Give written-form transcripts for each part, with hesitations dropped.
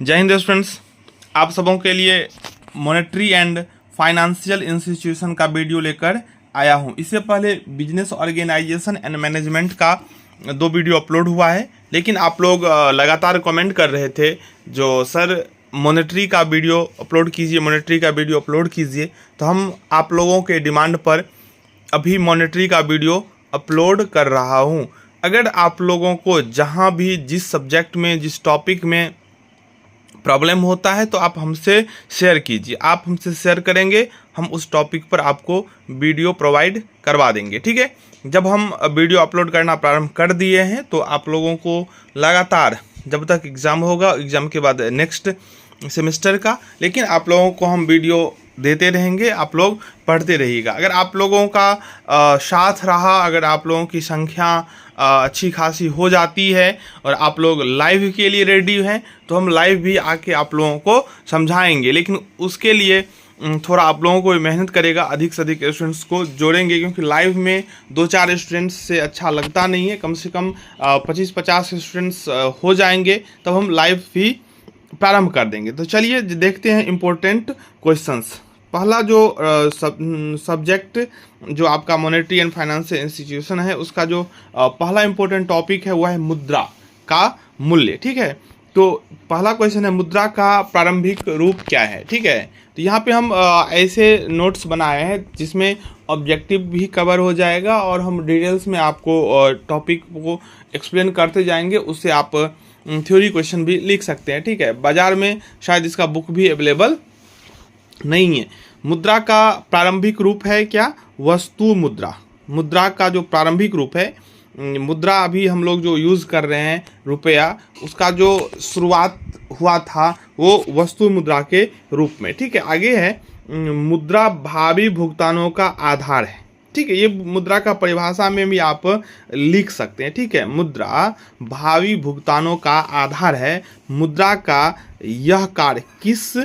जय हिंद स्टूडेंट्स, आप सबों के लिए मॉनेटरी एंड फाइनेंशियल इंस्टीट्यूशन का वीडियो लेकर आया हूं। इससे पहले बिजनेस ऑर्गेनाइजेशन एंड मैनेजमेंट का 2 वीडियो अपलोड हुआ है, लेकिन आप लोग लगातार कमेंट कर रहे थे जो सर मॉनेटरी का वीडियो अपलोड कीजिए, मॉनेटरी का वीडियो अपलोड कीजिए। तो हम आप लोगों के डिमांड पर अभी मॉनेटरी का वीडियो अपलोड कर रहा हूं। अगर आप लोगों को जहां भी जिस सब्जेक्ट में जिस टॉपिक में प्रॉब्लम होता है तो आप हमसे शेयर कीजिए। आप हमसे शेयर करेंगे, हम उस टॉपिक पर आपको वीडियो प्रोवाइड करवा देंगे। ठीक है, जब हम वीडियो अपलोड करना प्रारंभ कर दिए हैं तो आप लोगों को लगातार जब तक एग्ज़ाम होगा, एग्ज़ाम के बाद नेक्स्ट सेमेस्टर का, लेकिन आप लोगों को हम वीडियो देते रहेंगे, आप लोग पढ़ते रहिएगा। अगर आप लोगों का साथ रहा, अगर आप लोगों की संख्या अच्छी खासी हो जाती है और आप लोग लाइव के लिए रेडी हैं तो हम लाइव भी आके आप लोगों को समझाएंगे। लेकिन उसके लिए थोड़ा आप लोगों को मेहनत करेगा, अधिक से अधिक स्टूडेंट्स को जोड़ेंगे, क्योंकि लाइव में 2-4 स्टूडेंट्स से अच्छा लगता नहीं है। कम से कम 25-50 स्टूडेंट्स हो जाएंगे तब हम लाइव भी प्रारंभ कर देंगे। तो चलिए देखते हैं इम्पोर्टेंट क्वेश्चंस। पहला जो सब्जेक्ट जो आपका मॉनेटरी एंड फाइनेंशियल इंस्टीट्यूशन है, उसका जो पहला इम्पोर्टेंट टॉपिक है वह है मुद्रा का मूल्य। ठीक है, तो पहला क्वेश्चन है मुद्रा का प्रारंभिक रूप क्या है। ठीक है, तो यहाँ पे हम ऐसे नोट्स बनाए हैं जिसमें ऑब्जेक्टिव भी कवर हो जाएगा और हम डिटेल्स में आपको टॉपिक को एक्सप्लेन करते जाएंगे। उससे आप थ्योरी क्वेश्चन भी लिख सकते हैं। ठीक है, बाजार में शायद इसका बुक भी अवेलेबल नहीं है। मुद्रा का प्रारंभिक रूप है क्या? वस्तु मुद्रा। मुद्रा का जो प्रारंभिक रूप है, मुद्रा अभी हम लोग जो यूज़ कर रहे हैं रुपया, उसका जो शुरुआत हुआ था वो वस्तु मुद्रा के रूप में। ठीक है, आगे है मुद्रा भावी भुगतानों का आधार है। ठीक है, ये मुद्रा का परिभाषा में भी आप लिख सकते हैं। ठीक है, मुद्रा भावी भुगतानों का आधार है। मुद्रा का यह कार्य किस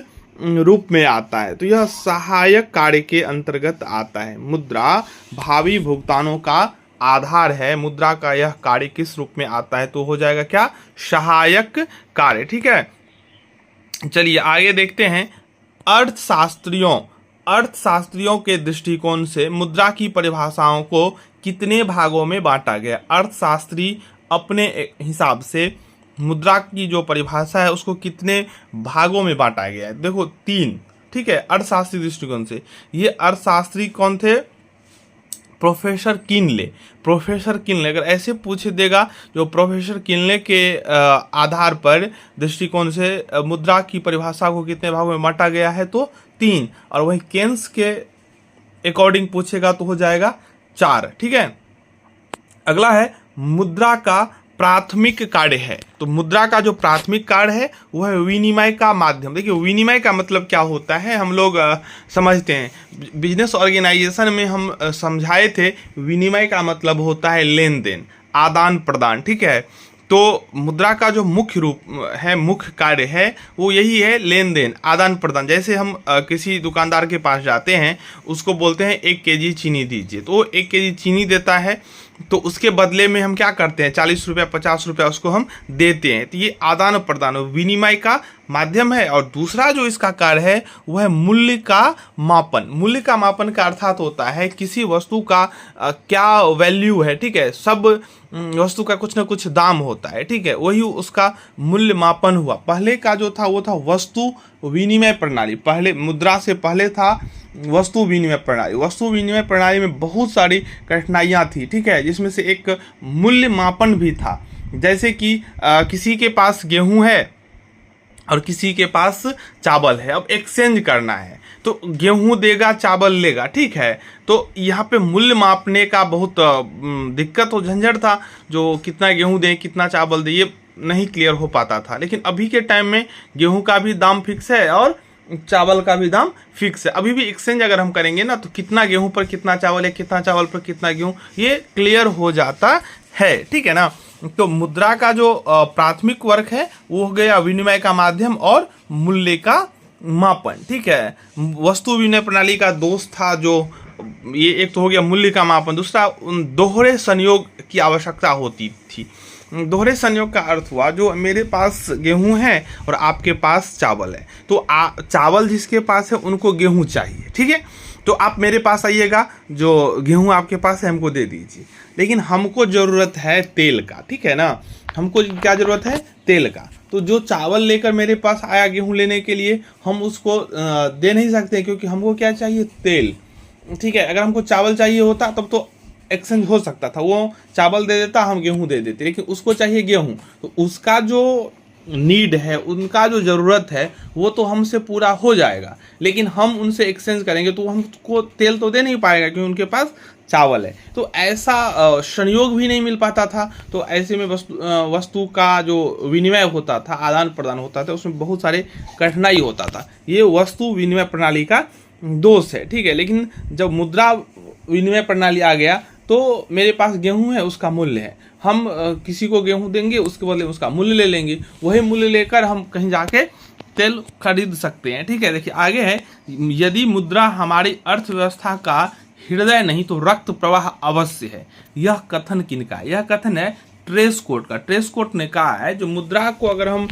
रूप में आता है? तो यह सहायक कार्य के अंतर्गत आता है। मुद्रा भावी भुगतानों का आधार है। मुद्रा का यह कार्य किस रूप में आता है? तो हो जाएगा क्या? सहायक कार्य। ठीक है, चलिए आगे देखते हैं। अर्थशास्त्रियों के दृष्टिकोण से मुद्रा की परिभाषाओं को कितने भागों में बांटा गया? अर्थशास्त्री अपने हिसाब से मुद्रा की जो परिभाषा है उसको कितने भागों में बांटा गया है? देखो 3। ठीक है, अर्थशास्त्री दृष्टिकोण से ये अर्थशास्त्री कौन थे? Professor Kinley. प्रोफेसर किनले अगर ऐसे पूछ देगा जो प्रोफेसर किनले के आधार पर दृष्टिकोण से मुद्रा की परिभाषा को कितने भागों में बांटा गया है, तो 3। और वही केन्स के अकॉर्डिंग पूछेगा तो हो जाएगा 4। ठीक है, अगला है मुद्रा का प्राथमिक कार्य है। तो मुद्रा का जो प्राथमिक कार्य है वह है विनिमय का माध्यम। देखिए विनिमय का मतलब क्या होता है, हम लोग समझते हैं। बिजनेस ऑर्गेनाइजेशन में हम समझाए थे विनिमय का मतलब होता है लेन देन, आदान प्रदान। ठीक है, तो मुद्रा का जो मुख्य रूप है, मुख्य कार्य है, वो यही है लेन देन, आदान प्रदान। जैसे हम किसी दुकानदार के पास जाते हैं, उसको बोलते हैं 1 केजी चीनी दीजिए, तो वो 1 केजी चीनी देता है, तो उसके बदले में हम क्या करते हैं? 40 रुपया 50 रुपया उसको हम देते हैं। तो ये आदान प्रदान विनिमय का माध्यम है। और दूसरा जो इसका कार्य है वह है मूल्य का मापन। मूल्य का मापन का अर्थात होता है किसी वस्तु का क्या वैल्यू है। ठीक है, सब वस्तु का कुछ ना कुछ दाम होता है। ठीक है, वही उसका मूल्य मापन हुआ। पहले का जो था वो था वस्तु विनिमय प्रणाली। पहले मुद्रा से पहले था वस्तु विनिमय प्रणाली। वस्तु विनिमय प्रणाली में बहुत सारी कठिनाइयाँ थी। ठीक है, जिसमें से एक मूल्य मापन भी था। जैसे कि किसी के पास गेहूं है और किसी के पास चावल है, अब एक्सचेंज करना है, तो गेहूं देगा चावल लेगा। ठीक है, तो यहाँ पे मूल्य मापने का बहुत दिक्कत और झंझट था। जो कितना गेहूं दे कितना चावल दे ये नहीं क्लियर हो पाता था। लेकिन अभी के टाइम में गेहूं का भी दाम फिक्स है और चावल का भी दाम फिक्स है। अभी भी एक्सचेंज अगर हम करेंगे ना, तो कितना गेहूं पर कितना चावल है, कितना चावल पर कितना गेहूं, ये क्लियर हो जाता है। ठीक है ना, तो मुद्रा का जो प्राथमिक वर्क है वो हो गया विनिमय का माध्यम और मूल्य का मापन। ठीक है, वस्तु विनिमय प्रणाली का दोष था जो ये एक तो हो गया मूल्य का मापन, दूसरा उन दोहरे संयोग की आवश्यकता होती थी। दोहरे संयोग का अर्थ हुआ जो मेरे पास गेहूं है और आपके पास चावल है, तो चावल जिसके पास है उनको गेहूं चाहिए, ठीक है। तो आप मेरे पास आइएगा, जो गेहूं आपके पास है हमको दे दीजिए, लेकिन हमको ज़रूरत है तेल का, ठीक है ना। हमको क्या ज़रूरत है? तेल का। तो जो चावल लेकर मेरे पास आया गेहूं लेने के लिए, हम उसको दे नहीं सकते, क्योंकि हमको क्या चाहिए? तेल, ठीक है। अगर हमको चावल चाहिए होता तब तो एक्सचेंज हो सकता था, वो चावल दे देता, हम गेहूं दे देते, लेकिन उसको चाहिए गेहूं, तो उसका जो नीड है, उनका जो ज़रूरत है वो तो हमसे पूरा हो जाएगा, लेकिन हम उनसे एक्सचेंज करेंगे तो हमको तेल तो दे नहीं पाएगा, क्योंकि उनके पास चावल है। तो ऐसा संयोग भी नहीं मिल पाता था। तो ऐसे में वस्तु का जो विनिमय होता था, आदान प्रदान होता था, उसमें बहुत सारे कठिनाई होता था। ये वस्तु विनिमय प्रणाली का दोष है, ठीक है। लेकिन जब मुद्रा विनिमय प्रणाली आ गया तो मेरे पास गेहूं है, उसका मूल्य है, हम किसी को गेहूं देंगे, उसके बदले उसका मूल्य ले लेंगे, वही मूल्य लेकर हम कहीं जाके तेल खरीद सकते हैं, ठीक है। देखिए आगे है, यदि मुद्रा हमारी अर्थव्यवस्था का हृदय नहीं तो रक्त प्रवाह अवश्य है। यह कथन किनका है? यह कथन है ट्रेस्कोट का। ट्रेस्कोट ने कहा है जो मुद्रा को अगर हम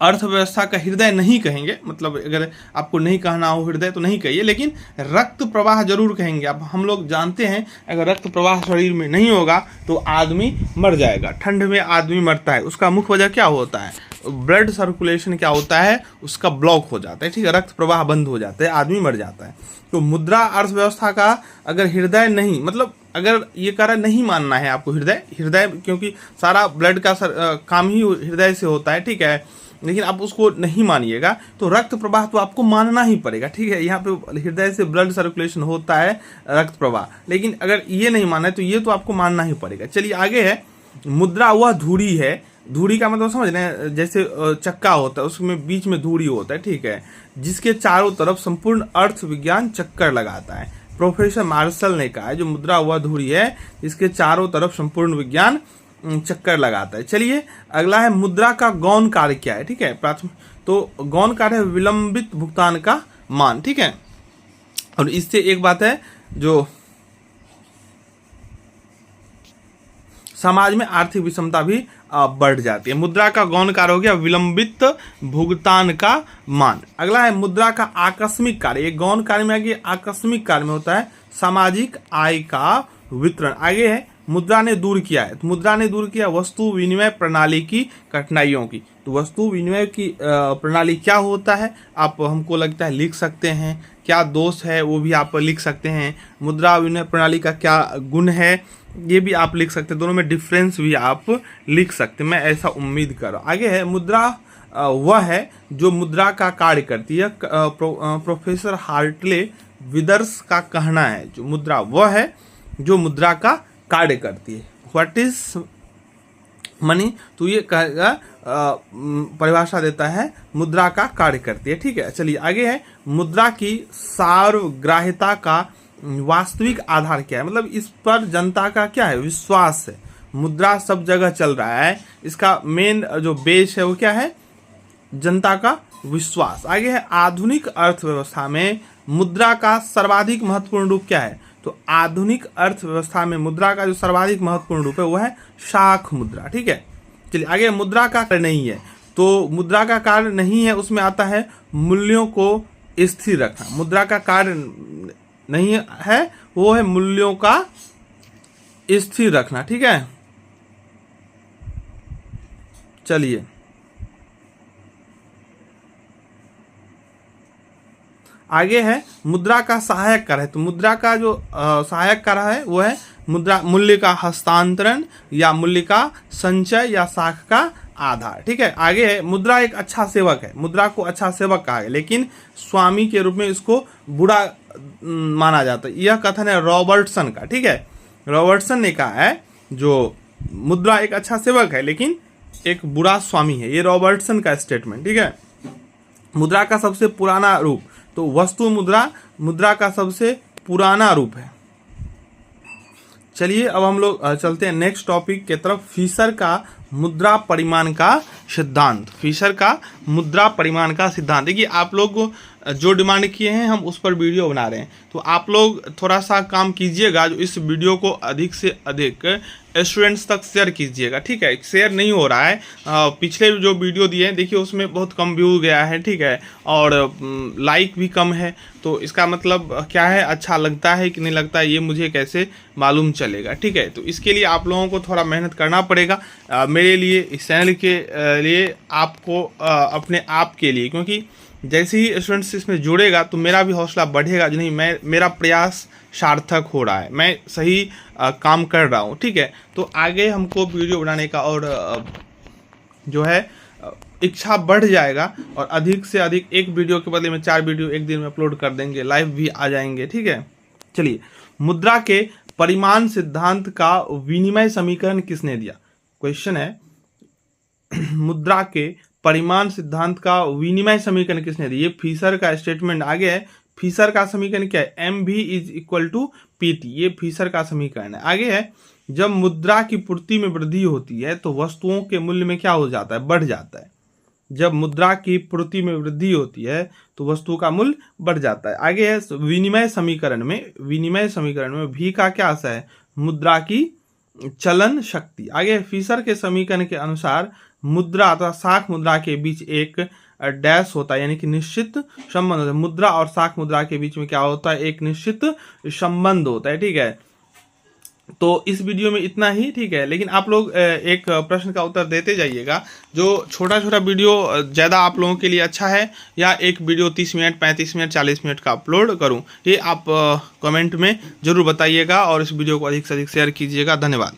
अर्थव्यवस्था का हृदय नहीं कहेंगे, मतलब अगर आपको नहीं कहना हो हृदय तो नहीं कहिए, लेकिन रक्त प्रवाह जरूर कहेंगे। अब हम लोग जानते हैं अगर रक्त प्रवाह शरीर में नहीं होगा तो आदमी मर जाएगा। ठंड में आदमी मरता है, उसका मुख्य वजह क्या होता है? ब्लड सर्कुलेशन क्या होता है? उसका ब्लॉक हो जाता है, ठीक है, रक्त प्रवाह बंद हो जाता है, आदमी मर जाता है। तो मुद्रा अर्थव्यवस्था का अगर हृदय नहीं, मतलब अगर ये कारण नहीं मानना है आपको हृदय, क्योंकि सारा ब्लड का काम ही हृदय से होता है, ठीक है, लेकिन आप उसको नहीं मानिएगा तो रक्त प्रवाह तो आपको मानना ही पड़ेगा, ठीक है। यहाँ पे हृदय से ब्लड सर्कुलेशन होता है, रक्त प्रवाह, लेकिन अगर ये नहीं माना है तो ये तो आपको मानना ही पड़ेगा। चलिए आगे है, मुद्रा वह धुरी है, धुरी का मतलब समझ रहे हैं, जैसे चक्का होता है उसमें बीच में धुरी होता है, ठीक है, जिसके चारों तरफ संपूर्ण अर्थ विज्ञान चक्कर लगाता है। प्रोफेसर मार्शल ने कहा है जो मुद्रा वह धुरी है जिसके चारों तरफ संपूर्ण विज्ञान चक्कर लगाता है। चलिए अगला है, मुद्रा का गौण कार्य क्या है, ठीक है। प्राथमिक तो गौण कार्य है विलंबित भुगतान का मान, ठीक है। और इससे एक बात है, जो समाज में आर्थिक विषमता भी बढ़ जाती है। मुद्रा का गौण कार्य हो गया विलंबित भुगतान का मान। अगला है मुद्रा का आकस्मिक कार्य। ये गौण कार्य में आगे आकस्मिक कार्य में होता है सामाजिक आय का वितरण। आगे है, मुद्रा ने दूर किया है, तो मुद्रा ने दूर किया वस्तु विनिमय प्रणाली की कठिनाइयों की। तो वस्तु विनिमय की प्रणाली क्या होता है, आप हमको लगता है लिख सकते हैं, क्या दोष है वो भी आप लिख सकते हैं, मुद्रा विनिमय प्रणाली का क्या गुण है ये भी आप लिख सकते हैं, दोनों में डिफरेंस भी आप लिख सकते हैं, मैं ऐसा उम्मीद कर रहा हूँ। आगे है, मुद्रा वह है जो मुद्रा का कार्य करती है। प्रोफेसर हार्टले विदर्स का कहना है जो मुद्रा वह है जो मुद्रा का कार्य करती है। व्हाट इज मनी, तो ये कहेगा परिभाषा देता है मुद्रा का कार्य करती है, ठीक है। चलिए आगे है, मुद्रा की सार्वग्राह्यता का वास्तविक आधार क्या है, मतलब इस पर जनता का क्या है, विश्वास है। मुद्रा सब जगह चल रहा है, इसका मेन जो बेस है वो क्या है, जनता का विश्वास। आगे है, आधुनिक अर्थव्यवस्था में मुद्रा का सर्वाधिक महत्वपूर्ण रूप क्या है, तो आधुनिक अर्थव्यवस्था में मुद्रा का जो सर्वाधिक महत्वपूर्ण रूप है वो है शाख मुद्रा, ठीक है। चलिए आगे, मुद्रा का कार्य नहीं है, तो मुद्रा का कार्य नहीं है उसमें आता है मूल्यों को स्थिर रखना। मुद्रा का कार्य नहीं है वो है मूल्यों का स्थिर रखना, ठीक है। चलिए आगे है, मुद्रा का सहायक कार्य है, तो मुद्रा का जो सहायक कार्य है वो है मुद्रा मूल्य का हस्तांतरण या मूल्य का संचय या साख का आधार, ठीक है। आगे है, मुद्रा एक अच्छा सेवक है, मुद्रा को अच्छा सेवक कहा है, लेकिन स्वामी के रूप में इसको बुरा माना जाता है। यह कथन है रॉबर्टसन का, ठीक है। रॉबर्टसन ने कहा है जो मुद्रा एक अच्छा सेवक है लेकिन एक बुरा स्वामी है, ये रॉबर्टसन का स्टेटमेंट, ठीक है। मुद्रा का सबसे पुराना रूप, तो वस्तु मुद्रा मुद्रा का सबसे पुराना रूप है। चलिए अब हम लोग चलते हैं नेक्स्ट टॉपिक के तरफ, फिशर का मुद्रा परिमाण का सिद्धांत, फिशर का मुद्रा परिमाण का सिद्धांत। देखिए आप लोग जो डिमांड किए हैं हम उस पर वीडियो बना रहे हैं, तो आप लोग थोड़ा सा काम कीजिएगा, जो इस वीडियो को अधिक से अधिक स्टूडेंट्स तक शेयर कीजिएगा, ठीक है। शेयर नहीं हो रहा है, पिछले जो वीडियो दिए हैं देखिए उसमें बहुत कम व्यू गया है, ठीक है, और लाइक भी कम है, तो इसका मतलब क्या है, अच्छा लगता है कि नहीं लगता है ये मुझे कैसे मालूम चलेगा, ठीक है। तो इसके लिए आप लोगों को थोड़ा मेहनत करना पड़ेगा, मेरे लिए, इस चैनल के लिए, आपको अपने आप के लिए, क्योंकि जैसे ही स्टूडेंट्स इसमें जुड़ेगा तो मेरा भी हौसला बढ़ेगा, जो नहीं मेरा प्रयास सार्थक हो रहा है, मैं सही काम कर रहा हूँ, ठीक है। तो आगे हमको वीडियो बनाने का और जो है इच्छा बढ़ जाएगा, और अधिक से अधिक एक वीडियो के बदले में 4 वीडियो एक दिन में अपलोड कर देंगे, लाइव भी आ जाएंगे, ठीक है। चलिए, मुद्रा के परिमाण सिद्धांत का विनिमय समीकरण किसने दिया? क्वेश्चन है, मुद्रा के परिमाण सिद्धांत का विनिमय समीकरण किसने दिया? ये फिशर का स्टेटमेंट आगे है। फिशर का समीकरण क्या है? MV is equal to PT, ये फिशर का समीकरण है। आगे है, जब मुद्रा की पूर्ति में वृद्धि होती है तो वस्तुओं के मूल्य में क्या हो जाता है? बढ़ जाता है। जब मुद्रा की पूर्ति में वृद्धि होती है तो वस्तु का मूल्य बढ़ जाता है। आगे है, विनिमय समीकरण में V का क्या आशय है? मुद्रा की चलन शक्ति। आगे, फिशर के समीकरण के अनुसार मुद्रा अथवा शाख मुद्रा के बीच एक डैश होता है, यानी कि निश्चित संबंध होता है। मुद्रा और शाख मुद्रा के बीच में क्या होता है? एक निश्चित संबंध होता है, ठीक है। तो इस वीडियो में इतना ही, ठीक है। लेकिन आप लोग एक प्रश्न का उत्तर देते जाइएगा, जो छोटा छोटा वीडियो ज़्यादा आप लोगों के लिए अच्छा है, या एक वीडियो 30 मिनट, 35 मिनट, 40 मिनट का अपलोड करूं, ये आप कमेंट में ज़रूर बताइएगा, और इस वीडियो को अधिक से अधिक शेयर कीजिएगा। धन्यवाद।